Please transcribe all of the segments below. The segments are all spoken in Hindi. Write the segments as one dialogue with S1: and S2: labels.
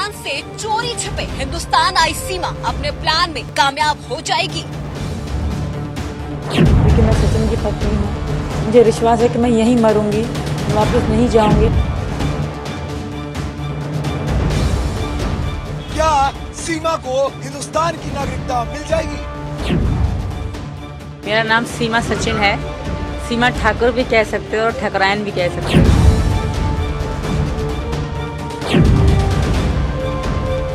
S1: पाकिस्तान से चोरी छिपे हिंदुस्तान आई सीमा अपने प्लान में कामयाब हो जाएगी।
S2: लेकिन मैं सचिन की पत्नी हूँ, मुझे विश्वास है कि मैं यहीं मरूंगी, वापस नहीं जाऊंगी।
S3: क्या सीमा को हिंदुस्तान की नागरिकता मिल जाएगी?
S2: मेरा नाम सीमा सचिन है। सीमा ठाकुर भी कह सकते हो और ठकरायन भी कह सकते हो।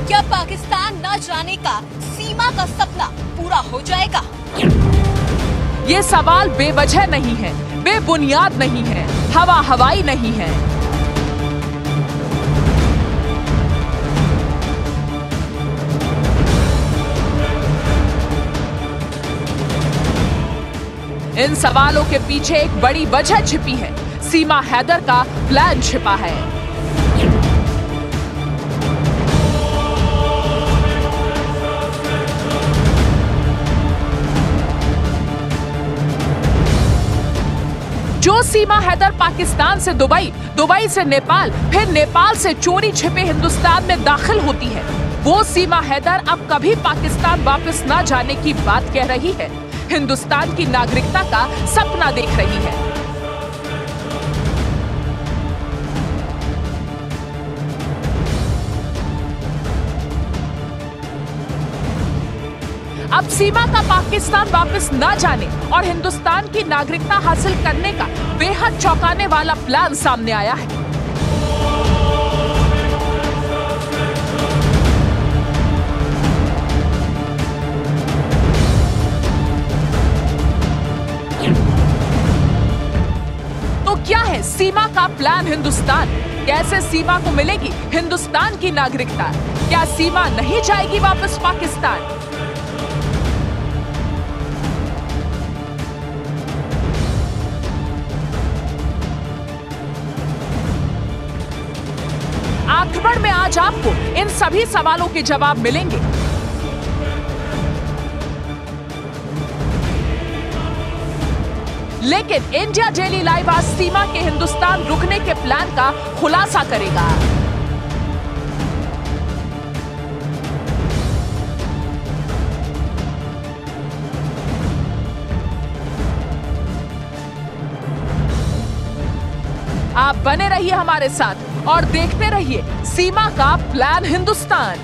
S1: क्या पाकिस्तान न जाने का सीमा का सपना पूरा हो जाएगा?
S4: ये सवाल बेवजह नहीं है, बेबुनियाद नहीं है, हवा हवाई नहीं है। इन सवालों के पीछे एक बड़ी वजह छिपी है। सीमा हैदर का प्लान छिपा है। जो सीमा हैदर पाकिस्तान से दुबई, दुबई से नेपाल, फिर नेपाल से चोरी छिपे हिंदुस्तान में दाखिल होती है, वो सीमा हैदर अब कभी पाकिस्तान वापस न जाने की बात कह रही है। हिंदुस्तान की नागरिकता का सपना देख रही है। अब सीमा का पाकिस्तान वापस न जाने और हिंदुस्तान की नागरिकता हासिल करने का बेहद चौंकाने वाला प्लान सामने आया है। तो क्या है सीमा का प्लान हिंदुस्तान? कैसे सीमा को मिलेगी हिंदुस्तान की नागरिकता? क्या सीमा नहीं जाएगी वापस पाकिस्तान? आक्रमण में आज आपको इन सभी सवालों के जवाब मिलेंगे। लेकिन इंडिया डेली लाइव आज सीमा के हिंदुस्तान रुकने के प्लान का खुलासा करेगा। आप बने रहिए हमारे साथ और देखते रहिए सीमा का प्लान हिंदुस्तान।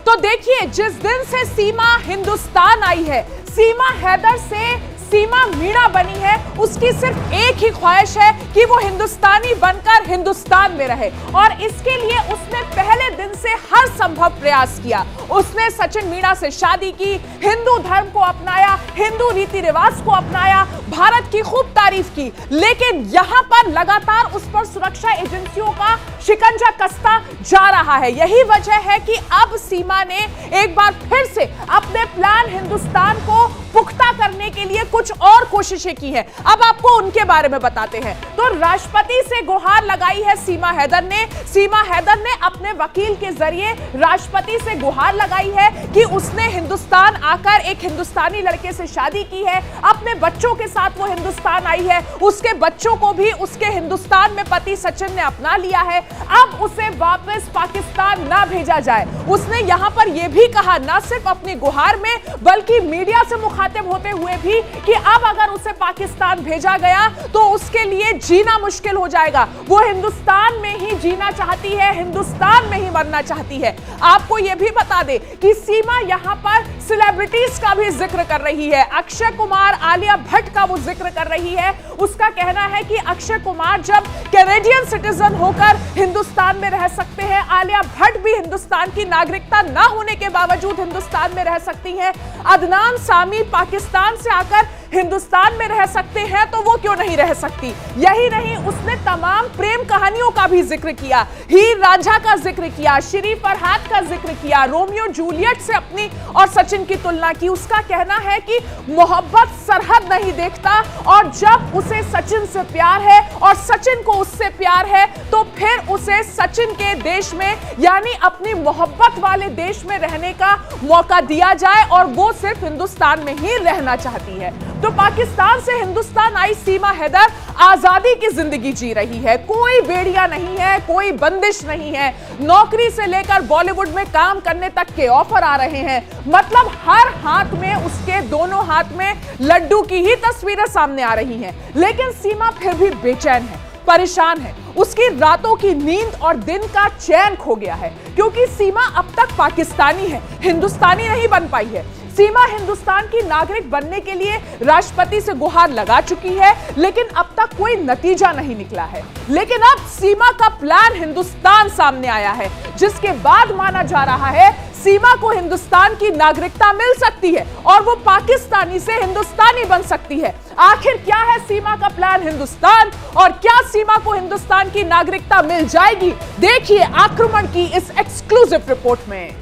S4: तो देखिए, जिस दिन से सीमा हिंदुस्तान आई है, सीमा हैदर से सीमा मीणा बनी है, उसकी सिर्फ एक ही ख्वाहिश है कि वो हिंदुस्तानी बनकर हिंदुस्तान में रहे। और इसके लिए उसने पहले दिन से हर संभव प्रयास किया। उसने सचिन मीणा से शादी की, हिंदू धर्म को अपनाया, हिंदू रीति रिवाज को अपनाया, भारत की खूब तारीफ की। लेकिन यहां पर लगातार उस पर सुरक्षा एजेंसियों का शिकंजा कसता जा रहा है। यही वजह है कि अब सीमा ने एक बार फिर से अपने प्लान हिंदुस्तान को पुख्ता करने के लिए कुछ और कोशिशें की हैं। अब आपको उनके बारे में बताते हैं। तो राष्ट्रपति से गुहार लगाई है सीमा हैदर ने। सीमा हैदर ने अपने वकील के जरिए राष्ट्रपति से गुहार लगाई है कि उसने हिंदुस्तान आकर एक हिंदुस्तानी लड़के से शादी की है, अपने बच्चों के साथ वो हिंदुस्तान आई है, उसके बच्चों को भी उसके हिंदुस्तान में पति सचिन ने अपना लिया है। अब उसे वापस पाकिस्तान ना भेजा जाए। उसने यहां पर यह भी कहा, ना सिर्फ अपनी गुहार में बल्कि मीडिया से मुखातिब होते हुए भी, कि अब अगर उसे पाकिस्तान भेजा गया तो उसके लिए जीना मुश्किल हो जाएगा। वो हिंदुस्तान में ही जीना चाहती है, हिंदुस्तान में ही मरना चाहती है। आपको यह भी बता दे कि सीमा यहां पर सेलिब्रिटीज का भी जिक्र कर रही है। अक्षय कुमार, आलिया भट्ट का वो जिक्र कर रही है। उसका कहना है कि अक्षय कुमार जब कैनेडियन सिटीजन होकर हिंदुस्तान में रह सकते हैं, आलिया भट्ट भी हिंदुस्तान की नागरिकता ना होने के बावजूद हिंदुस्तान में रह सकती हैं। अदनान सामी पाकिस्तान से आकर हिंदुस्तान में रह सकते हैं तो वो क्यों नहीं रह सकती। यही नहीं, उसने तमाम प्रेम कहानियों का भी जिक्र किया, हीर रांझा का जिक्र किया, श्री फरहाद का जिक्र किया, रोमियो जूलियट से अपनी और सचिन की तुलना की। उसका कहना है कि मोहब्बत सरहद नहीं देखता और जब उसे सचिन से प्यार है और सचिन को उससे प्यार है तो फिर उसे सचिन के देश में यानी अपनी मोहब्बत वाले देश में रहने का मौका दिया जाए और वो सिर्फ हिंदुस्तान में ही रहना चाहती है। तो पाकिस्तान से हिंदुस्तान आई सीमा हैदर आजादी की जिंदगी जी रही है, कोई बेड़िया नहीं है, कोई बंदिश नहीं है, नौकरी से लेकर बॉलीवुड में काम करने तक के ऑफर आ रहे हैं। मतलब हर हाथ में उसके दोनों हाथ में लड्डू की ही तस्वीरें सामने आ रही हैं। लेकिन सीमा फिर भी बेचैन है, परेशान है, उसकी रातों की नींद और दिन का चैन खो गया है क्योंकि सीमा अब तक पाकिस्तानी है, हिंदुस्तानी नहीं बन पाई है। सीमा हिंदुस्तान की नागरिक बनने के लिए राष्ट्रपति से गुहार लगा चुकी है लेकिन अब तक कोई नतीजा नहीं निकला है। लेकिन अब सीमा का प्लान हिंदुस्तान सामने आया है जिसके बाद माना जा रहा है सीमा को हिंदुस्तान की नागरिकता मिल सकती है और वो पाकिस्तानी से हिंदुस्तानी बन सकती है। आखिर क्या है सीमा का प्लान हिंदुस्तान और क्या सीमा को हिंदुस्तान की नागरिकता मिल जाएगी? देखिए आक्रमण की इस एक्सक्लूसिव रिपोर्ट में।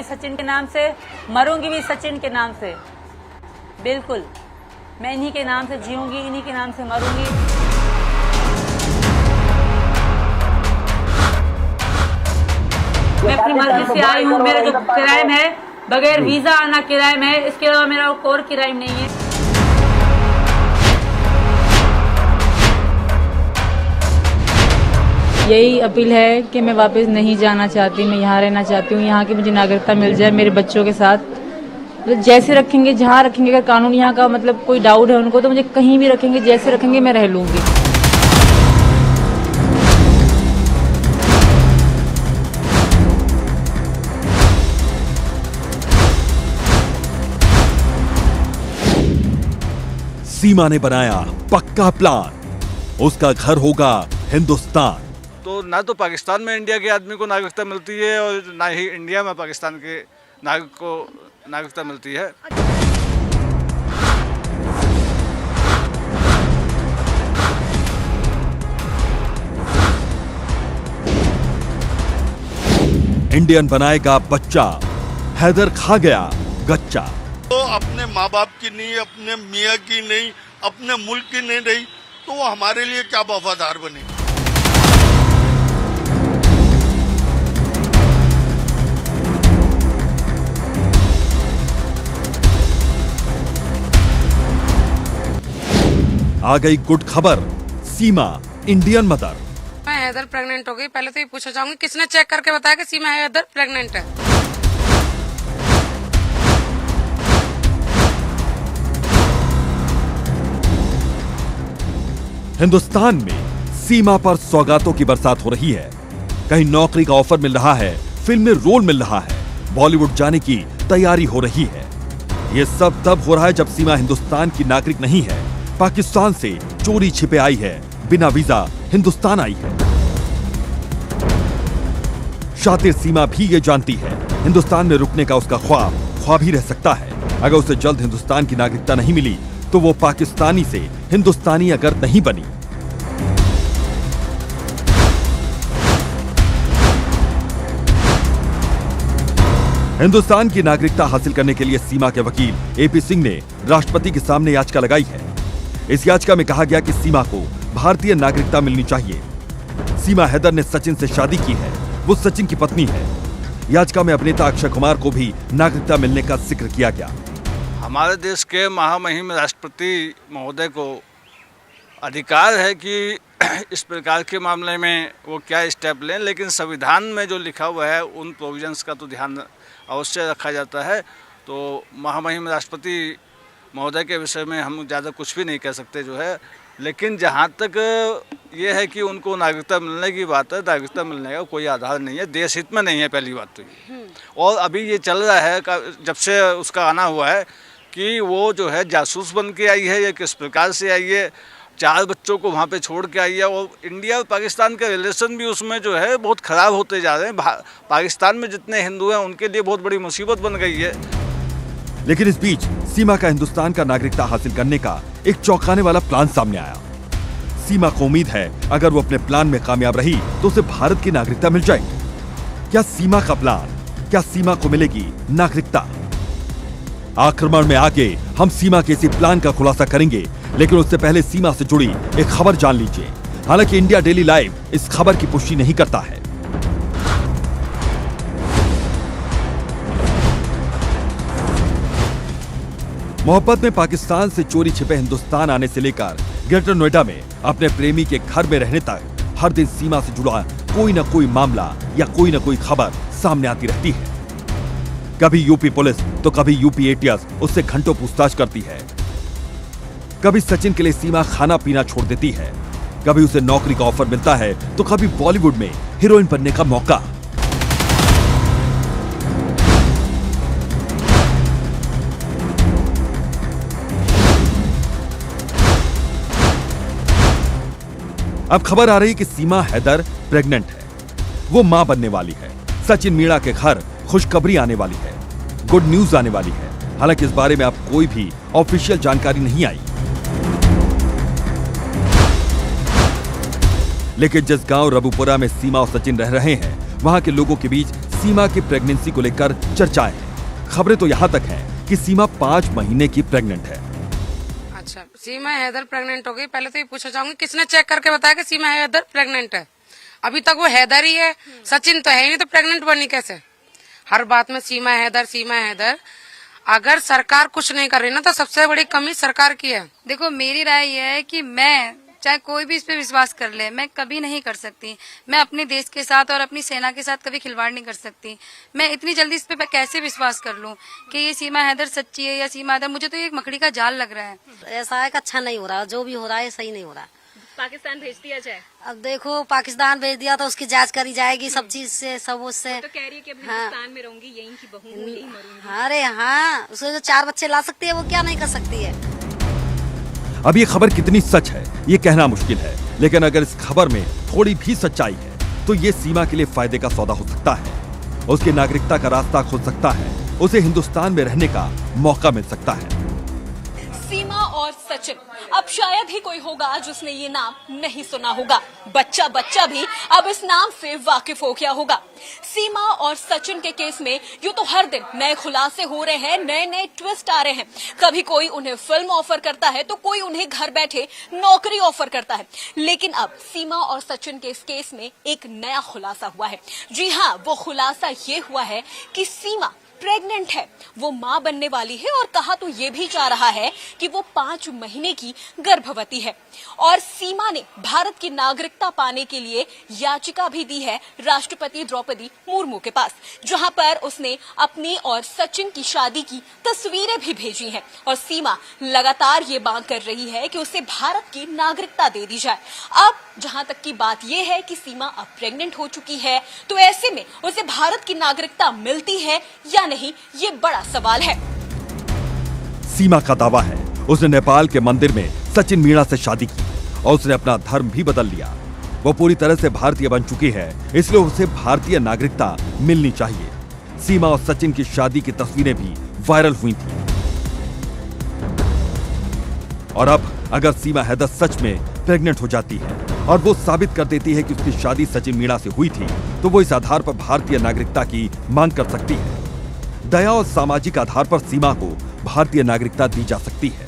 S2: सचिन के नाम से, मरूंगी भी सचिन के नाम से। बिल्कुल, मैं इन्हीं के नाम से जीऊंगी, इन्हीं के नाम से मरूंगी। मैं अपनी मर्जी से आई हूँ। मेरा जो क्राइम है बगैर वीजा आना क्राइम है, इसके अलावा मेरा कोई क्राइम नहीं है। यही अपील है कि मैं वापस नहीं जाना चाहती, मैं यहाँ रहना चाहती हूँ। यहाँ की मुझे नागरिकता मिल जाए मेरे बच्चों के साथ। मतलब जैसे रखेंगे, जहाँ रखेंगे, अगर कानून यहाँ का मतलब कोई डाउट है उनको तो मुझे कहीं भी रखेंगे, जैसे रखेंगे मैं रह लूंगी।
S3: सीमा ने बनाया पक्का प्लान, उसका घर होगा हिंदुस्तान।
S5: तो ना तो पाकिस्तान में इंडिया के आदमी को नागरिकता मिलती है और ना ही इंडिया में पाकिस्तान के नागरिक को नागरिकता मिलती है।
S3: इंडियन बनाएगा बच्चा, हैदर खा गया गच्चा।
S6: तो अपने माँ बाप की नहीं, अपने मियाँ की नहीं, अपने मुल्क की नहीं रही तो वो हमारे लिए क्या वफादार बने।
S3: आ गई गुड खबर, सीमा इंडियन मदर।
S7: मैं हैदर प्रेग्नेंट हो गई। पहले तो ये पूछना चाहूंगी किसने चेक करके बताया कि सीमा हैदर प्रेग्नेंट है?
S3: हिंदुस्तान में सीमा पर सौगातों की बरसात हो रही है। कहीं नौकरी का ऑफर मिल रहा है, फिल्म में रोल मिल रहा है, बॉलीवुड जाने की तैयारी हो रही है। ये सब तब हो रहा है जब सीमा हिंदुस्तान की नागरिक नहीं है, पाकिस्तान से चोरी छिपे आई है, बिना वीजा हिंदुस्तान आई है। शातिर सीमा भी ये जानती है हिंदुस्तान में रुकने का उसका ख्वाब ही रह सकता है। अगर उसे जल्द हिंदुस्तान की नागरिकता नहीं मिली तो वो पाकिस्तानी से हिंदुस्तानी अगर नहीं बनी। हिंदुस्तान की नागरिकता हासिल करने के लिए सीमा के वकील एपी सिंह ने राष्ट्रपति के सामने याचिका लगाई है। इस याचिका में कहा गया कि सीमा को भारतीय नागरिकता मिलनी चाहिए। सीमा हैदर ने सचिन से शादी की है, वो सचिन की पत्नी है। याचिका में अभिनेता अक्षय कुमार को भी नागरिकता मिलने का जिक्र किया गया।
S5: हमारे देश के महामहिम राष्ट्रपति महोदय को अधिकार है कि इस प्रकार के मामले में वो क्या स्टेप लें, लेकिन संविधान में जो लिखा हुआ है उन प्रोविजंस का तो ध्यान अवश्य रखा जाता है। तो महामहिम राष्ट्रपति महोदय के विषय में हम ज़्यादा कुछ भी नहीं कह सकते जो है, लेकिन जहाँ तक ये है कि उनको नागरिकता मिलने की बात है, नागरिकता मिलने का कोई आधार नहीं है, देश हित में नहीं है पहली बात तो ये। और अभी ये चल रहा है जब से उसका आना हुआ है कि वो जो है जासूस बन के आई है या किस प्रकार से आई है, 4 बच्चों को वहाँ पे छोड़ के आई है। और इंडिया और पाकिस्तान का रिलेशन भी उसमें जो है बहुत ख़राब होते जा रहे हैं। पाकिस्तान में जितने हिंदू हैं उनके लिए बहुत बड़ी मुसीबत बन गई है।
S3: लेकिन इस बीच सीमा का हिंदुस्तान का नागरिकता हासिल करने का एक चौंकाने वाला प्लान सामने आया। सीमा को उम्मीद है अगर वो अपने प्लान में कामयाब रही तो उसे भारत की नागरिकता मिल जाएगी। क्या सीमा का प्लान, क्या सीमा को मिलेगी नागरिकता? आक्रमण में आगे हम सीमा के इसी प्लान का खुलासा करेंगे, लेकिन उससे पहले सीमा से जुड़ी एक खबर जान लीजिए। हालांकि इंडिया डेली लाइव इस खबर की पुष्टि नहीं करता है। मोहब्बत में पाकिस्तान से चोरी छिपे हिंदुस्तान आने से लेकर ग्रेटर नोएडा में अपने प्रेमी के घर में रहने तक हर दिन सीमा से जुड़ा कोई न कोई मामला या कोई न कोई खबर सामने आती रहती है। कभी यूपी पुलिस तो कभी यूपी एटीएस उससे घंटों पूछताछ करती है। कभी सचिन के लिए सीमा खाना पीना छोड़ देती है, कभी उसे नौकरी का ऑफर मिलता है तो कभी बॉलीवुड में हीरोइन बनने का मौका। अब खबर आ रही कि सीमा हैदर प्रेग्नेंट है, वो मां बनने वाली है। सचिन मीणा के घर खुशखबरी आने वाली है, गुड न्यूज आने वाली है। हालांकि इस बारे में अब कोई भी ऑफिशियल जानकारी नहीं आई। लेकिन जिस गांव रबुपुरा में सीमा और सचिन रह रहे हैं, वहां के लोगों के बीच सीमा की प्रेगनेंसी को लेकर चर्चाएं हैं। खबरें तो यहां तक हैं कि सीमा 5 महीने की प्रेग्नेंट है।
S7: अच्छा, सीमा हैदर प्रेग्नेंट हो गई। पहले तो ये पूछना चाहूंगी किसने चेक करके बताया कि सीमा हैदर प्रेग्नेंट है? अभी तक वो हैदर ही है, सचिन तो है ही नहीं, तो प्रेग्नेंट बनी कैसे? हर बात में सीमा हैदर सीमा हैदर। अगर सरकार कुछ नहीं कर रही ना तो सबसे बड़ी कमी सरकार की है।
S8: देखो, मेरी राय यह है कि मैं चाहे कोई भी इस पे विश्वास कर ले, मैं कभी नहीं कर सकती। मैं अपने देश के साथ और अपनी सेना के साथ कभी खिलवाड़ नहीं कर सकती। मैं इतनी जल्दी इस पे कैसे विश्वास कर लूं कि ये सीमा हैदर सच्ची है या सीमा हैदर? मुझे तो ये एक मकड़ी का जाल लग रहा है।
S9: ऐसा है कि अच्छा नहीं हो रहा, जो भी हो रहा है सही नहीं हो रहा।
S1: पाकिस्तान भेज दिया जाए।
S9: अब देखो, पाकिस्तान भेज दिया तो उसकी जांच करी जाएगी सब चीज से, सब उससे।
S1: तो कह रही है कि हिंदुस्तान में रहूंगी, यहीं की बहू हूं, यहीं मरूंगी।
S9: अरे हाँ, उसके जो 4 बच्चे ला सकती है वो क्या नहीं कर सकती है।
S3: अब ये खबर कितनी सच है ये कहना मुश्किल है, लेकिन अगर इस खबर में थोड़ी भी सच्चाई है तो ये सीमा के लिए फायदे का सौदा हो सकता है। उसकी नागरिकता का रास्ता खुल सकता है, उसे हिंदुस्तान में रहने का मौका मिल सकता है।
S1: सीमा और सचिन, अब शायद ही कोई होगा जिसने ये नाम नहीं सुना होगा। बच्चा बच्चा भी अब इस नाम से वाकिफ हो गया होगा। सीमा और सचिन के केस में यूं तो हर दिन नए खुलासे हो रहे हैं, नए नए ट्विस्ट आ रहे हैं। कभी कोई उन्हें फिल्म ऑफर करता है तो कोई उन्हें घर बैठे नौकरी ऑफर करता है। लेकिन अब सीमा और सचिन के इस केस में एक नया खुलासा हुआ है। जी हाँ, वो खुलासा ये हुआ है कि सीमा प्रेग्नेंट है, वो मां बनने वाली है। और कहा तो ये भी जा रहा है कि वो 5 महीने की गर्भवती है। और सीमा ने भारत की नागरिकता पाने के लिए याचिका भी दी है राष्ट्रपति द्रौपदी मुर्मू के पास, जहां पर उसने अपनी और सचिन की शादी की तस्वीरें भी भेजी हैं। और सीमा लगातार ये मांग कर रही है कि उसे भारत की नागरिकता दे दी जाए। अब जहां तक की बात यह है कि सीमा अब प्रेग्नेंट हो चुकी है, तो ऐसे में उसे भारत की नागरिकता मिलती है या नहीं, ये बड़ा सवाल है।
S3: सीमा का दावा है उसने नेपाल के मंदिर में सचिन मीणा से शादी की और उसने अपना धर्म भी बदल लिया। वो पूरी तरह से भारतीय बन चुकी है, इसलिए उसे भारतीय नागरिकता मिलनी चाहिए। सीमा और सचिन की शादी की तस्वीरें भी वायरल हुई थी। और अब अगर सीमा हैदर सच में प्रेग्नेंट हो जाती है और वो साबित कर देती है कि उसकी शादी सचिन मीणा से हुई थी, तो वो इस आधार पर भारतीय नागरिकता की मांग कर सकती है। दया और सामाजिक आधार पर सीमा को भारतीय नागरिकता दी जा सकती है।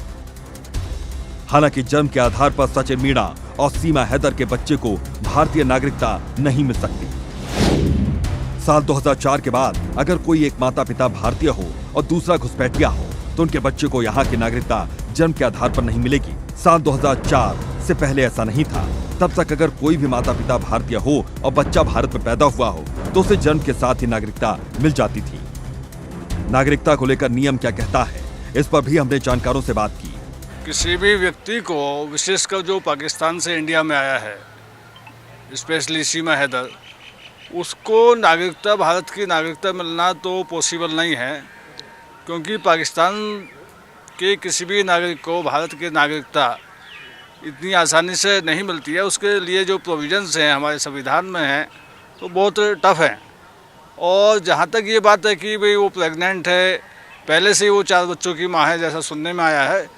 S3: हालांकि जन्म के आधार पर सचिन मीणा और सीमा हैदर के बच्चे को भारतीय नागरिकता नहीं मिल सकती। साल 2004 के बाद अगर कोई एक माता पिता भारतीय हो और दूसरा घुसपैठिया हो तो उनके बच्चे को यहाँ की नागरिकता जन्म के आधार पर नहीं मिलेगी। साल 2004 से पहले ऐसा नहीं था। तब तक अगर कोई भी माता पिता भारतीय हो और बच्चा भारत में पैदा हुआ हो तो उसे जन्म के साथ ही नागरिकता मिल जाती थी। नागरिकता को लेकर नियम क्या कहता है, इस पर भी हमने जानकारों से बात की।
S5: किसी भी व्यक्ति को, विशेषकर जो पाकिस्तान से इंडिया में आया है, स्पेशली सीमा हैदर, उसको नागरिकता, भारत की नागरिकता मिलना तो पॉसिबल नहीं है, क्योंकि पाकिस्तान कि किसी भी नागरिक को भारत की नागरिकता इतनी आसानी से नहीं मिलती है। उसके लिए जो प्रोविजंस हैं हमारे संविधान में हैं तो बहुत टफ हैं। और जहाँ तक ये बात है कि भाई वो प्रेग्नेंट है, पहले से ही वो 4 बच्चों की माँ है जैसा सुनने में आया है,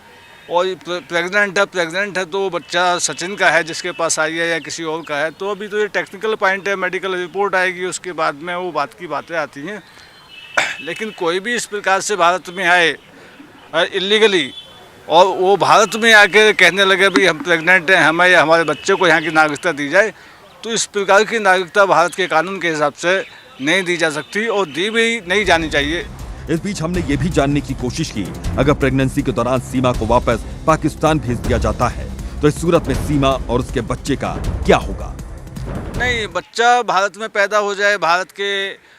S5: और प्रेग्नेंट है तो वो बच्चा सचिन का है जिसके पास आई है या किसी और का है, तो अभी तो ये टेक्निकल पॉइंट है, मेडिकल रिपोर्ट आएगी उसके बाद में वो बात की बातें आती हैं। लेकिन कोई भी इस प्रकार से भारत में आए इलीगली और वो भारत में आके कहने लगे भी हम प्रेग्नेंट हैं, हमें या हमारे बच्चे को यहाँ की नागरिकता दी जाए, तो इस प्रकार की नागरिकता भारत के कानून के हिसाब से नहीं दी जा सकती और दी भी नहीं जानी चाहिए।
S3: इस बीच हमने ये भी जानने की कोशिश की, अगर प्रेगनेंसी के दौरान सीमा को वापस पाकिस्तान भेज दिया जाता है तो इस सूरत में सीमा और उसके बच्चे का क्या होगा?
S5: नहीं, बच्चा भारत में पैदा हो जाए, भारत के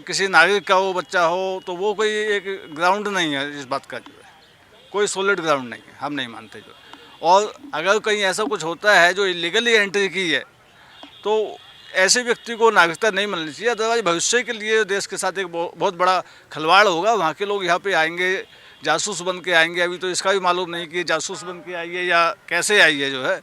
S5: किसी नागरिक का वो बच्चा हो, तो वो कोई एक ग्राउंड नहीं है इस बात का, जो है कोई सॉलिड ग्राउंड नहीं है, हम नहीं मानते जो। और अगर कहीं ऐसा कुछ होता है जो इलीगली एंट्री की है तो ऐसे व्यक्ति को नागरिकता नहीं मिलनी चाहिए, अदरवाइज भविष्य के लिए देश के साथ एक बहुत बड़ा खिलवाड़ होगा। वहाँ के लोग यहाँ पे आएंगे, जासूस बन के आएंगे, अभी तो इसका भी मालूम नहीं कि जासूस बन के आई है या कैसे आई है जो है,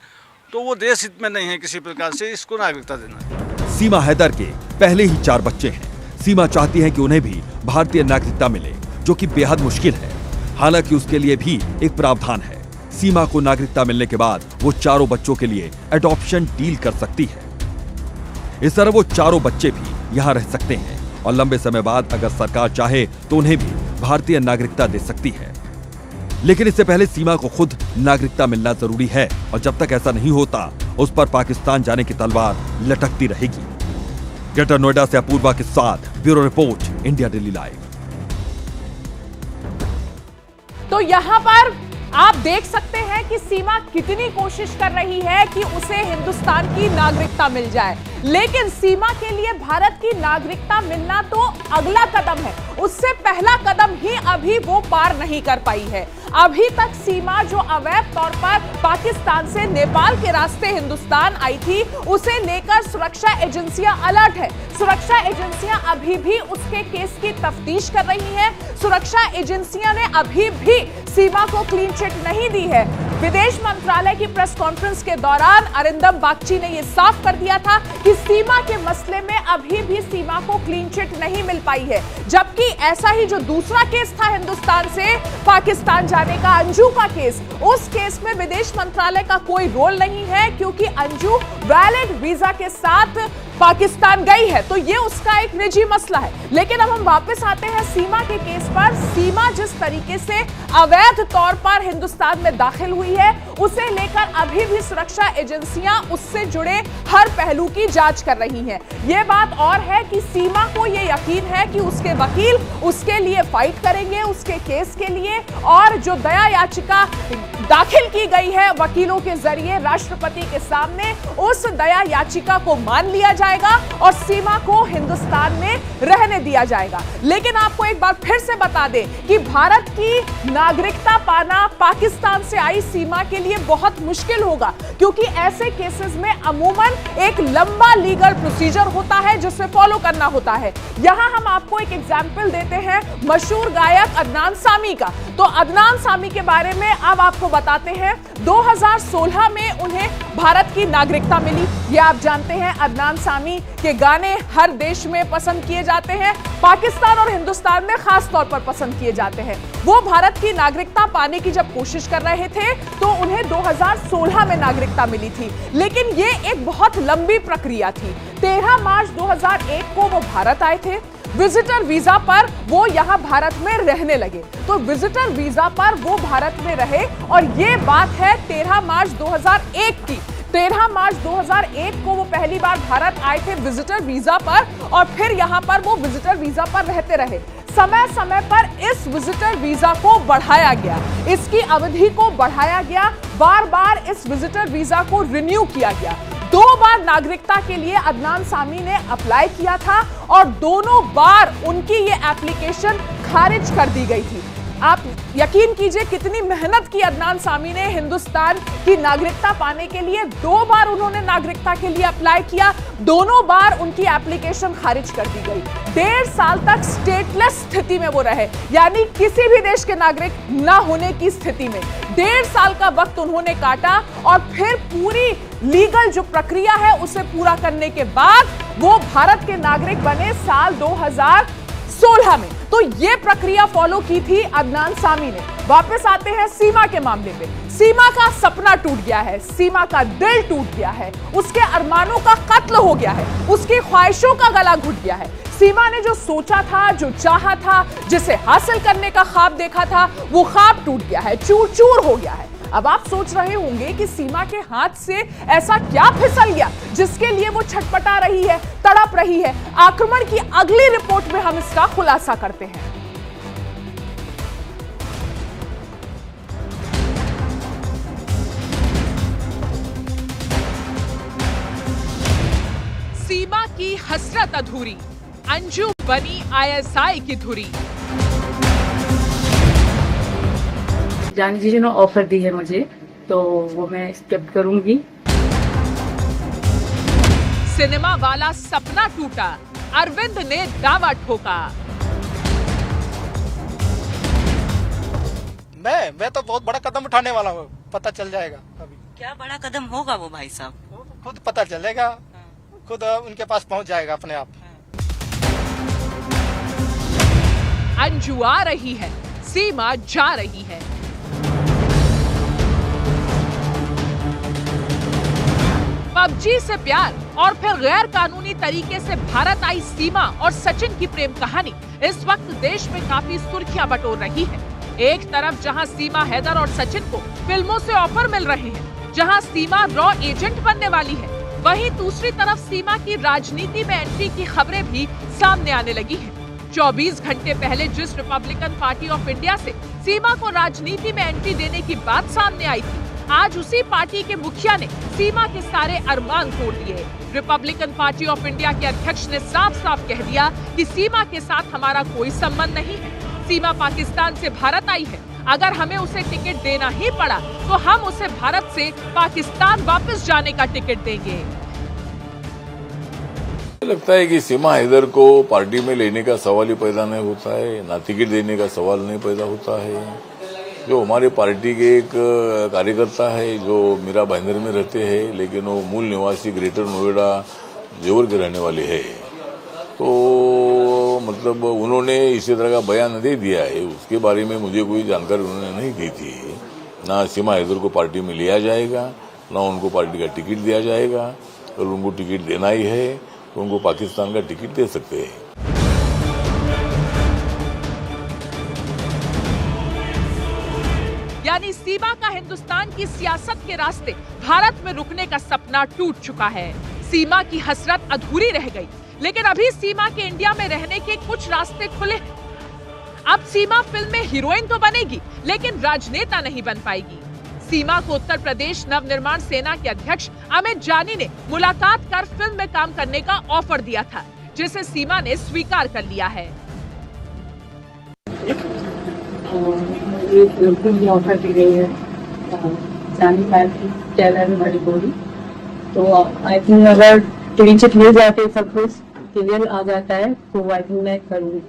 S5: तो वो देश हित में नहीं है किसी प्रकार से इसको नागरिकता देना।
S3: सीमा हैदर के पहले ही 4 बच्चे हैं। सीमा चाहती है कि उन्हें भी भारतीय नागरिकता मिले, जो कि बेहद मुश्किल है। हालांकि उसके लिए भी एक प्रावधान है। सीमा को नागरिकता मिलने के बाद वो 4 बच्चों के लिए एडॉप्शन डील कर सकती है। इस तरह वो 4 बच्चे भी यहाँ रह सकते हैं और लंबे समय बाद अगर सरकार चाहे तो उन्हें भी भारतीय नागरिकता दे सकती है। लेकिन इससे पहले सीमा को खुद नागरिकता मिलना जरूरी है और जब तक ऐसा नहीं होता उस पर पाकिस्तान जाने की तलवार लटकती रहेगी। ग्रेटर नोएडा से अपूर्वा के साथ bureau report, India daily live.
S4: तो यहाँ पर आप देख सकते हैं कि सीमा कितनी कोशिश कर रही है कि उसे हिंदुस्तान की नागरिकता मिल जाए, लेकिन सीमा के लिए भारत की नागरिकता मिलना तो अगला कदम है, उससे पहला कदम ही अभी वो पार नहीं कर पाई है। अभी तक सीमा जो अवैध तौर पर पाकिस्तान से नेपाल के रास्ते हिंदुस्तान आई थी, उसे लेकर सुरक्षा एजेंसियां अलर्ट है। सुरक्षा एजेंसियां अभी भी उसके केस की तफ्तीश कर रही हैं। सुरक्षा एजेंसियां ने अभी भी सीमा को क्लीन चिट नहीं दी है। विदेश मंत्रालय की प्रेस कॉन्फ्रेंस के दौरान अरिंदम बागची ने यह साफ कर दिया था कि सीमा के मसले में अभी भी सीमा को क्लीन चिट नहीं मिल पाई है। जबकि ऐसा ही जो दूसरा केस था हिंदुस्तान से पाकिस्तान जाने का, अंजू का केस, उस केस में विदेश मंत्रालय का कोई रोल नहीं है क्योंकि अंजू वैलिड वीजा के साथ पाकिस्तान गई है, तो ये उसका एक निजी मसला है। लेकिन अब हम वापस आते हैं सीमा के केस पर। सीमा जिस तरीके से अवैध तौर पर हिंदुस्तान में दाखिल हुई है, उसे लेकर अभी भी सुरक्षा एजेंसियां उससे जुड़े हर पहलू की जांच कर रही हैं। ये बात और है कि सीमा को ये यकीन है कि उसके वकील उसके लिए फाइट करेंगे, उसके केस के लिए, और जो दया याचिका दाखिल की गई है वकीलों के जरिए राष्ट्रपति के सामने, उस दया याचिका को मान लिया जाएगा और सीमा को हिंदुस्तान में रहने दिया जाएगा। लेकिन आपको एक बार फिर से बता दें कि भारत की नागरिकता पाना पाकिस्तान से आई सीमा के लिए बहुत मुश्किल होगा, क्योंकि ऐसे केसेस में अमूमन एक लंबा लीगल प्रोसीजर होता है जिसे फॉलो करना होता है। यहां हम आपको एक एग्जाम्पल देते हैं मशहूर गायक अदनान सामी का। तो अदनान सामी के बारे में अब आपको बताते हैं। 2016 में उन्हें भारत की नागरिकता मिली। ये आप जानते हैं अदनान सामी के गाने हर देश में पसंद किए जाते हैं, पाकिस्तान और हिंदुस्तान में खास तौर पर पसंद किए जाते हैं। वो भारत की नागरिकता पाने की जब कोशिश कर रहे थे तो उन्हें 2016 में नागरिकता मिली थी, लेकिन ये एक बहुत लंबी प्रक्रिया थी। 13 मार्च 2001 को वो भारत आए थे। विजिटर वीजा पर वो यहाँ भारत में रहने लगे, तो विजिटर वीजा पर वो भारत में रहे और ये बात है 13 मार्च 2001 की। 13 मार्च 2001 को वो पहली बार भारत आए थे विजिटर वीजा पर और फिर यहाँ पर वो विजिटर वीजा पर रहते रहे। समय समय पर इस विजिटर वीजा को बढ़ाया गया, इसकी अवधि को बढ़ाया गया, बार बार इस विजिटर वीजा को रिन्यू किया गया। 2 बार नागरिकता के लिए अदनान सामी ने अप्लाई किया था और दोनों बार उनकी ये एप्लीकेशन खारिज कर दी गई थी। आप यकीन कीजिए कितनी मेहनत की अदनान सामी ने हिंदुस्तान की नागरिकता पाने के लिए। 2 बार उन्होंने नागरिकता के लिए अप्लाई किया, दोनों बार उनकी एप्लीकेशन खारिज कर दी गई। 1.5 साल तक स्टेटलेस स्थिति में वो रहे, यानी किसी भी देश के नागरिक ना होने की स्थिति में 1.5 साल का वक्त उन्होंने काटा और फिर पूरी लीगल जो प्रक्रिया है उसे पूरा करने के बाद वो भारत के नागरिक बने साल 2016 में। तो ये प्रक्रिया फॉलो की थी अदनान सामी ने। वापस आते हैं सीमा के मामले पे। सीमा का सपना टूट गया है, सीमा का दिल टूट गया है, उसके अरमानों का कत्ल हो गया है, उसकी ख्वाहिशों का गला घुट गया है। सीमा ने जो सोचा था, जो चाहा था, जिसे हासिल करने का ख्वाब देखा था, वो ख्वाब टूट गया है, चूर चूर हो गया है। अब आप सोच रहे होंगे कि सीमा के हाथ से ऐसा क्या फिसल गया जिसके लिए वो छटपटा रही है, तड़प रही है। आक्रमण की अगली रिपोर्ट में हम इसका खुलासा करते हैं। सीमा की हसरत अधूरी, अंजू बनी ISI की धुरी।
S2: जानी जी ने ऑफर दी है मुझे, तो वो मैं एक्सेप्ट करूंगी।
S4: सिनेमा वाला सपना टूटा, अरविंद ने दावा ठोका।
S10: मैं तो बहुत बड़ा कदम उठाने वाला हूँ, पता चल जाएगा अभी।
S11: क्या बड़ा कदम होगा वो भाई साहब?
S10: खुद पता चलेगा, खुद उनके पास पहुंच जाएगा अपने आप।
S4: अंजू आ रही है, सीमा जा रही है। पबजी से प्यार और फिर गैर कानूनी तरीके से भारत आई सीमा और सचिन की प्रेम कहानी इस वक्त देश में काफी सुर्खियां बटोर रही है। एक तरफ जहां सीमा हैदर और सचिन को फिल्मों से ऑफर मिल रहे हैं, जहां सीमा रॉ एजेंट बनने वाली है, वहीं दूसरी तरफ सीमा की राजनीति में एंट्री की खबरें भी सामने आने लगी हैं। 24 घंटे पहले जिस रिपब्लिकन पार्टी ऑफ इंडिया से सीमा को राजनीति में एंट्री देने की बात सामने आई थी, आज उसी पार्टी के मुखिया ने सीमा के सारे अरमान तोड़ दिए। रिपब्लिकन पार्टी ऑफ इंडिया के अध्यक्ष ने साफ साफ कह दिया कि सीमा के साथ हमारा कोई संबंध नहीं है। सीमा पाकिस्तान से भारत आई है, अगर हमें उसे टिकट देना ही पड़ा तो हम उसे भारत से पाकिस्तान वापस जाने का टिकट देंगे।
S12: लगता है कि सीमा हैदर को पार्टी में लेने का सवाल ही पैदा नहीं होता है, ना टिकट देने का सवाल नहीं पैदा होता है। जो हमारे पार्टी के एक कार्यकर्ता है जो मीरा भाईंदर में रहते हैं, लेकिन वो मूल निवासी ग्रेटर नोएडा जेवर के रहने वाले हैं, तो मतलब उन्होंने इसी तरह का बयान दे दिया है। उसके बारे में मुझे कोई जानकारी उन्होंने नहीं दी थी। ना सीमा हैदर को पार्टी में लिया जाएगा, ना उनको पार्टी का टिकट दिया जाएगा। अगर उनको टिकट देना ही है तो उनको पाकिस्तान का टिकट दे सकते हैं।
S4: यानी सीमा का हिंदुस्तान की सियासत के रास्ते भारत में रुकने का सपना टूट चुका है। सीमा की हसरत अधूरी रह गई, लेकिन अभी सीमा के इंडिया में रहने के कुछ रास्ते खुले हैं। अब सीमा फिल्म में हीरोइन तो बनेगी, लेकिन राजनेता नहीं बन पाएगी। सीमा को उत्तर प्रदेश नवनिर्माण सेना के अध्यक्ष अमित जानी ने मुलाकात कर फिल्म में काम करने का ऑफर दिया था, जिसे सीमा ने स्वीकार कर लिया है।
S2: फिल्म ऑफर दी गई है जानी मैम की टेलर में बड़ी बोली, तो आई थिंक अगर टिकट मिल जाते सब कुछ क्लियर आ जाता है तो आई थिंक मैं करूँगी।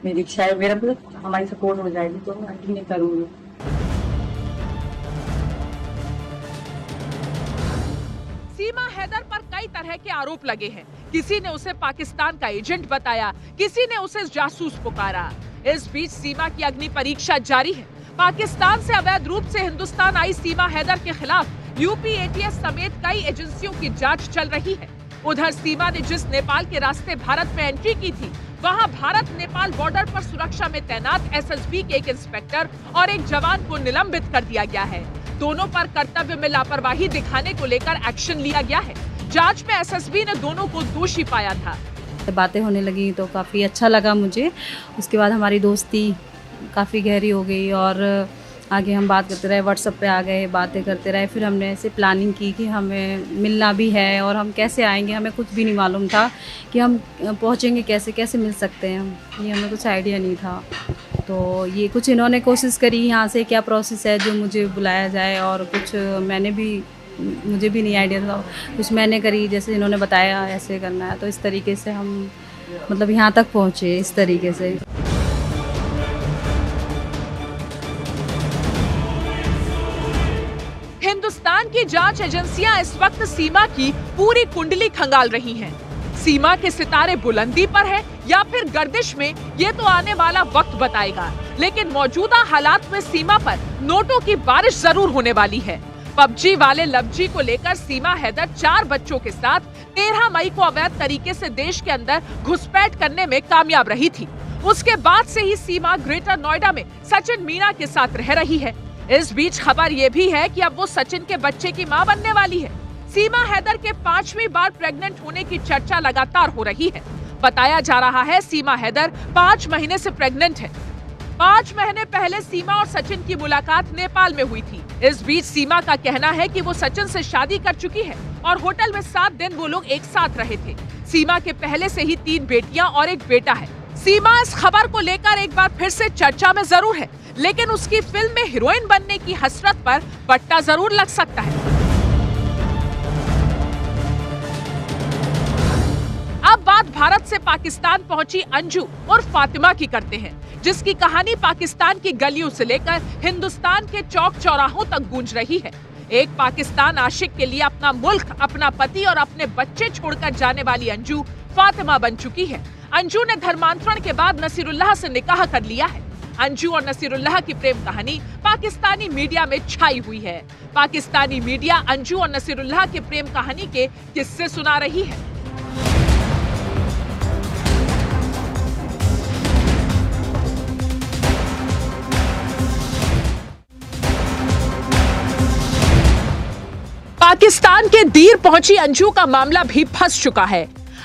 S2: मेरी इच्छा है, मेरा मतलब हमारी सपोर्ट हो जाएगी तो आई थिंक मैं करूँगी।
S4: सीमा हैदर पर कई तरह के आरोप लगे हैं। किसी ने उसे पाकिस्तान का एजेंट बताया, किसी ने उसे जासूस पुकारा। इस बीच सीमा की अग्नि परीक्षा जारी है। पाकिस्तान से अवैध रूप से हिंदुस्तान आई सीमा हैदर के खिलाफ यूपी ATS समेत कई एजेंसियों की जांच चल रही है। उधर सीमा ने जिस नेपाल के रास्ते भारत में एंट्री की थी, वहां भारत नेपाल बॉर्डर पर सुरक्षा में तैनात SSB के एक इंस्पेक्टर और एक जवान को निलंबित कर दिया गया है। दोनों पर कर्तव्य में लापरवाही दिखाने को लेकर एक्शन लिया गया है। जांच में SSB ने दोनों को दोषी पाया था।
S13: बातें होने लगी तो काफ़ी अच्छा लगा मुझे। उसके बाद हमारी दोस्ती काफ़ी गहरी हो गई और आगे हम बात करते रहे, व्हाट्सएप पे आ गए, बातें करते रहे। फिर हमने ऐसे प्लानिंग की कि हमें मिलना भी है और हम कैसे आएंगे, हमें कुछ भी नहीं मालूम था कि हम पहुंचेंगे कैसे, कैसे मिल सकते हैं हम, ये हमें कुछ आइडिया नहीं था। तो ये कुछ इन्होंने कोशिश करी यहाँ से क्या प्रोसेस है जो मुझे बुलाया जाए, और कुछ मुझे भी नहीं आइडिया था, कुछ मैंने करी जैसे इन्होंने बताया ऐसे करना है, तो इस तरीके से हम मतलब यहाँ तक पहुँचे इस तरीके से।
S4: हिंदुस्तान की जांच एजेंसियां इस वक्त सीमा की पूरी कुंडली खंगाल रही हैं। सीमा के सितारे बुलंदी पर है या फिर गर्दिश में, ये तो आने वाला वक्त बताएगा, लेकिन मौजूदा हालात में सीमा पर नोटों की बारिश जरूर होने वाली है। पबजी वाले लवजी को लेकर सीमा हैदर 4 बच्चों के साथ 13 मई को अवैध तरीके से देश के अंदर घुसपैठ करने में कामयाब रही थी। उसके बाद से ही सीमा ग्रेटर नोएडा में सचिन मीणा के साथ रह रही है। इस बीच खबर ये भी है कि अब वो सचिन के बच्चे की मां बनने वाली है। सीमा हैदर के 5वीं बार प्रेग्नेंट होने की चर्चा लगातार हो रही है। बताया जा रहा है सीमा हैदर 5 महीने से प्रेग्नेंट है। 5 महीने पहले सीमा और सचिन की मुलाकात नेपाल में हुई थी। इस बीच सीमा का कहना है कि वो सचिन से शादी कर चुकी है और होटल में 7 दिन वो लोग एक साथ रहे थे। सीमा के पहले से ही 3 बेटियां और 1 बेटा है। सीमा इस खबर को लेकर एक बार फिर से चर्चा में जरूर है, लेकिन उसकी फिल्म में हीरोइन बनने की हसरत पर पट्टा जरूर लग सकता है। अब बात भारत से पाकिस्तान पहुंची अंजू और फातिमा की करते हैं, जिसकी कहानी पाकिस्तान की गलियों से लेकर हिंदुस्तान के चौक चौराहों तक गूंज रही है। एक पाकिस्तान आशिक के लिए अपना मुल्क, अपना पति और अपने बच्चे छोड़कर जाने वाली अंजू फातिमा बन चुकी है। अंजू ने धर्मांतरण के बाद नसीरुल्लाह से निकाह कर लिया है। अंजू और नसीरुल्लाह की प्रेम कहानी पाकिस्तानी मीडिया में छाई हुई है। पाकिस्तानी मीडिया अंजू और नसीरुल्लाह की प्रेम कहानी के किस्से सुना रही है। पाकिस्तान के दीर पहुंची अंजू का मामला भी फंस चुका है।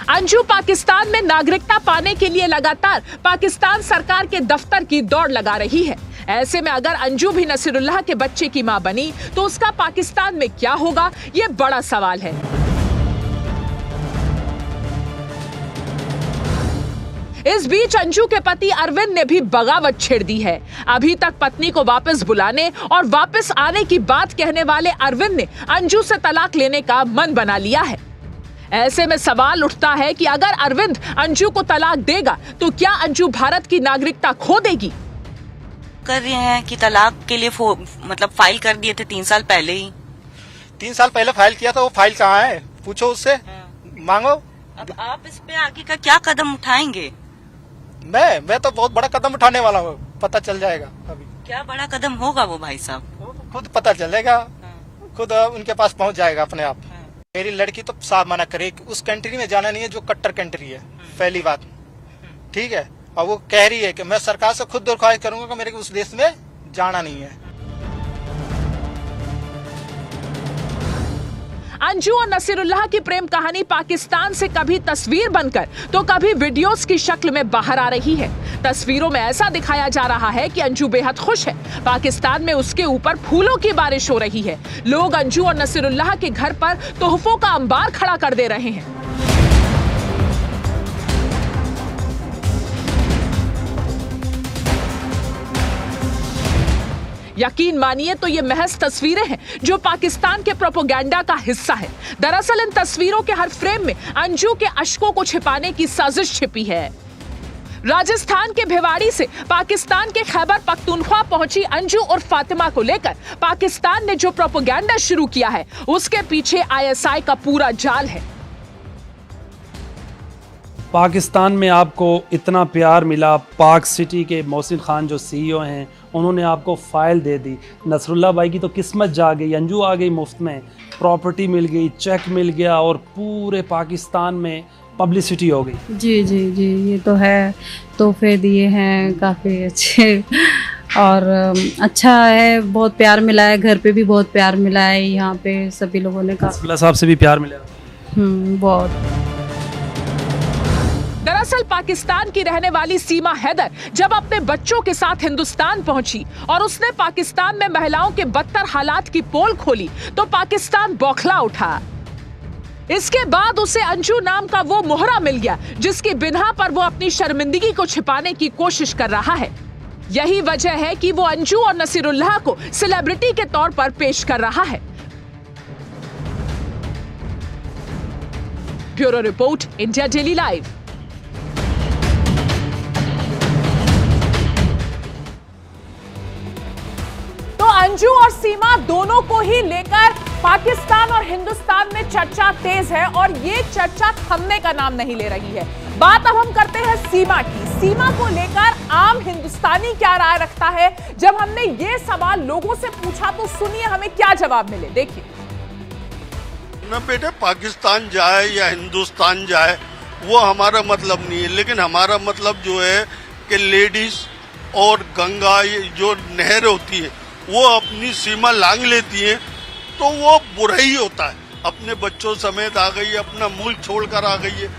S4: अंजू पाकिस्तान में नागरिकता पाने के लिए लगातार पाकिस्तान सरकार के दफ्तर की दौड़ लगा रही है। ऐसे में अगर अंजू भी नसीरुल्लाह के बच्चे की मां बनी तो उसका पाकिस्तान में क्या होगा, ये बड़ा सवाल है। इस बीच अंजू के पति अरविंद ने भी बगावत छेड़ दी है। अभी तक पत्नी को वापस बुलाने और वापस आने की बात कहने वाले अरविंद ने अंजू से तलाक लेने का मन बना लिया है। ऐसे में सवाल उठता है कि अगर अरविंद अंजू को तलाक देगा तो क्या अंजू भारत की नागरिकता खो देगी?
S11: कर रहे हैं कि तलाक के लिए मतलब फाइल कर दिए थे 3 साल पहले ही।
S10: 3 साल पहले फाइल किया था, वो फाइल कहाँ है? पूछो उससे, मांगो।
S11: अब आप इस पे आगे का क्या कदम उठाएंगे?
S10: मैं तो बहुत बड़ा कदम उठाने वाला हूँ, पता चल जाएगा अभी।
S11: क्या बड़ा कदम होगा वो भाई साहब?
S10: खुद पता चलेगा, खुद उनके पास पहुँच जाएगा अपने आप। मेरी लड़की तो साफ मना करे कि उस कंट्री में जाना नहीं है जो कट्टर कंट्री है, पहली बात, ठीक है। और वो कह रही है कि मैं सरकार से खुद दरख्वास्त करूंगा कि मेरे को उस देश में जाना नहीं है।
S4: अंजू और नसीरुल्लाह की प्रेम कहानी पाकिस्तान से कभी तस्वीर बनकर तो कभी वीडियोस की शक्ल में बाहर आ रही है। तस्वीरों में ऐसा दिखाया जा रहा है कि अंजू बेहद खुश है। पाकिस्तान में उसके ऊपर फूलों की बारिश हो रही है। लोग अंजू और नसीरुल्लाह के घर पर तोहफों का अंबार खड़ा कर दे रहे हैं। यकीन मानिए तो ये महज तस्वीरें हैं जो पाकिस्तान के प्रोपेगेंडा का हिस्सा है। दरअसल इन तस्वीरों के हर फ्रेम में अंजू के अश्कों को छिपाने की साजिश छिपी है। राजस्थान के भिवाड़ी से पाकिस्तान के खैबर पख्तूनख्वा पहुंची अंजू और फातिमा को लेकर पाकिस्तान ने जो प्रोपेगेंडा शुरू किया है उसके पीछे आईएसआई का पूरा जाल है।
S14: पाकिस्तान में आपको इतना प्यार मिला, पाक सिटी के मोहसिन खान जो सीईओ हैं उन्होंने आपको फ़ाइल दे दी। नसरुल्लाह भाई की तो किस्मत जा गई, अंजू आ गई मुफ्त में, प्रॉपर्टी मिल गई, चेक मिल गया और पूरे पाकिस्तान में पब्लिसिटी हो गई।
S13: जी जी जी, ये तो है। तोहफे दिए हैं काफ़ी अच्छे और अच्छा है, बहुत प्यार मिला है, घर पे भी बहुत प्यार मिला है, यहाँ पे सभी लोगों ने
S14: नसरुल्लाह साहब से भी प्यार मिला।
S13: बहुत।
S4: दरअसल पाकिस्तान की रहने वाली सीमा हैदर जब अपने बच्चों के साथ हिंदुस्तान पहुंची और उसने पाकिस्तान में महिलाओं के बदतर हालात की पोल खोली तो पाकिस्तान बौखला उठा। इसके बाद उसे अंजू नाम का वो मोहरा मिल गया जिसकी बिना पर वो अपनी शर्मिंदगी को छिपाने की कोशिश कर रहा है। यही वजह है कि वो अंजू और नसीरुल्लाह को सेलिब्रिटी के तौर पर पेश कर रहा है। Bureau report, India daily live. तो अंजू और सीमा दोनों को ही लेकर पाकिस्तान और हिंदुस्तान में चर्चा तेज है और ये चर्चा थमने का नाम नहीं ले रही है। बात अब हम करते हैं सीमा की। सीमा को लेकर आम हिंदुस्तानी क्या राय रखता है? जब हमने ये सवाल लोगों से पूछा तो सुनिए हमें क्या जवाब मिले, देखिए।
S6: ना बेटे, पाकिस्तान जाए या हिंदुस्तान जाए वो हमारा मतलब नहीं है, लेकिन हमारा मतलब जो है कि लेडीज और गंगा जो नहर होती है वो अपनी सीमा लांघ लेती है तो वो बुरा ही होता है। अपने बच्चों समेत आ गई है, अपना मुल्क छोड़कर आ गई है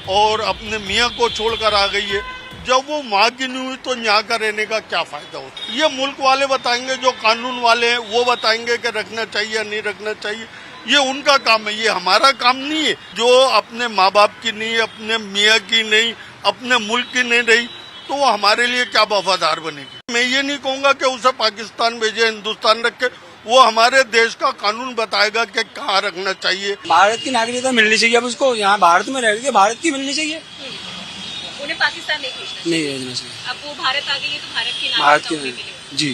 S6: और अपने मियाँ को छोड़कर आ गई है। जब वो माँ की नहीं हुई तो यहाँ का रहने का क्या फायदा होता है? ये मुल्क वाले बताएंगे, जो कानून वाले हैं वो बताएंगे कि रखना चाहिए या नहीं रखना चाहिए। ये उनका काम है, ये हमारा काम नहीं है। जो अपने माँ बाप की नहीं, अपने मियाँ की नहीं, अपने मुल्क की नहीं रही तो वो हमारे लिए क्या वफादार बनेगी। मैं ये नहीं कहूँगा कि उसे पाकिस्तान भेजे, हिंदुस्तान रखे। वो हमारे देश का कानून बताएगा कि कहाँ रखना चाहिए।
S15: भारत की नागरिकता मिलनी चाहिए। अब उसको यहाँ भारत में रह रही है, भारत की मिलनी चाहिए।
S1: उन्हें पाकिस्तान नहीं
S15: भेजना चाहिए।
S1: अब वो भारत आ गई है तो भारत की
S15: नागरिकता जी,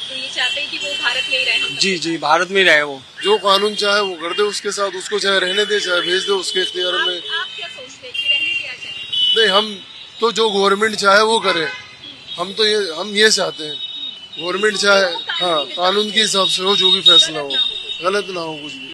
S1: तो ये चाहते हैं कि वो भारत में ही रहे।
S15: जी जी, भारत में ही रहे। वो
S16: जो कानून चाहे वो कर दे उसके साथ, उसको चाहे रहने दे चाहे भेज दे, उसके इख्तियार में।
S1: आप क्या सोचते हैं कि रहने दिया जाए?
S16: नहीं, हम तो जो गवर्नमेंट चाहे वो करे। हम ये चाहते हैं गवर्नमेंट चाहे, हाँ, कानून के हिसाब से हो, जो भी फैसला हो, गलत ना हो कुछ भी।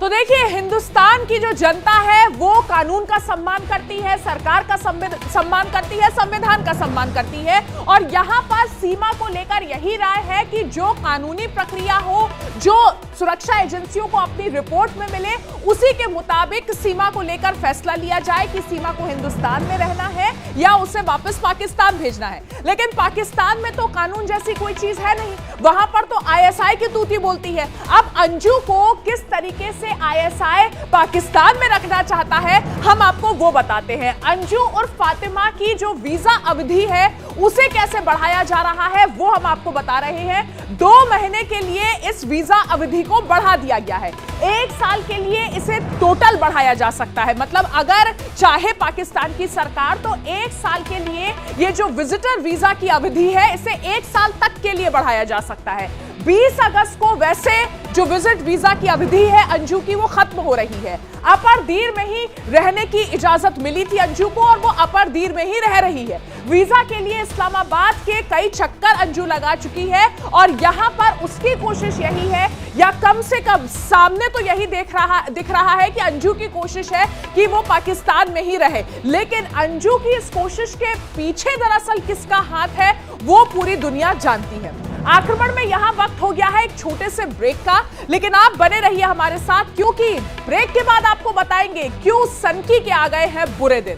S4: तो देखिए, हिंदुस्तान की जो जनता है वो कानून का सम्मान करती है, सरकार का सम्मान करती है, संविधान का सम्मान करती है। और यहाँ पर सीमा को लेकर यही राय है कि जो कानूनी प्रक्रिया हो, जो सुरक्षा एजेंसियों को अपनी रिपोर्ट में मिले, उसी के मुताबिक सीमा को लेकर फैसला लिया जाए कि सीमा को हिंदुस्तान में रहना है या उसे वापस पाकिस्तान भेजना है। लेकिन पाकिस्तान में तो कानून जैसी कोई चीज है नहीं, वहां पर तो ISI की तूती बोलती है। अब अंजू को किस तरीके से ISI पाकिस्तान में रखना चाहता है, हम आपको वो बताते हैं। अंजू और फातिमा की जो वीजा अवधि है उसे कैसे बढ़ाया जा रहा है वो हम आपको बता रहे हैं। 2 महीने के लिए इस वीजा अवधि को बढ़ा दिया गया है। 1 साल के लिए इसे टोटल बढ़ाया जा सकता है। मतलब अगर चाहे पाकिस्तान की सरकार तो 1 साल के लिए ये जो विजिटर वीजा की अवधि है इसे 1 साल तक के लिए बढ़ाया जा सकता है। 20 अगस्त को वैसे जो विजिट वीजा की अवधि है अंजू की वो खत्म हो रही है। अपर दीर में ही रहने की इजाजत मिली थी अंजू को और वो अपर दीर में ही रह रही है। वीजा के लिए इस्लामाबाद के कई चक्कर अंजू लगा चुकी है और यहाँ पर उसकी कोशिश यही है, या कम से कम सामने तो यही दिख रहा है कि अंजू की कोशिश है कि वो पाकिस्तान में ही रहे। लेकिन अंजू की इस कोशिश के पीछे दरअसल किसका हाथ है वो पूरी दुनिया जानती है। आक्रमण में यहां वक्त हो गया है एक छोटे से ब्रेक का, लेकिन आप बने रहिए हमारे साथ क्योंकि ब्रेक के बाद आपको बताएंगे क्यों सनकी के आ गए हैं बुरे दिन।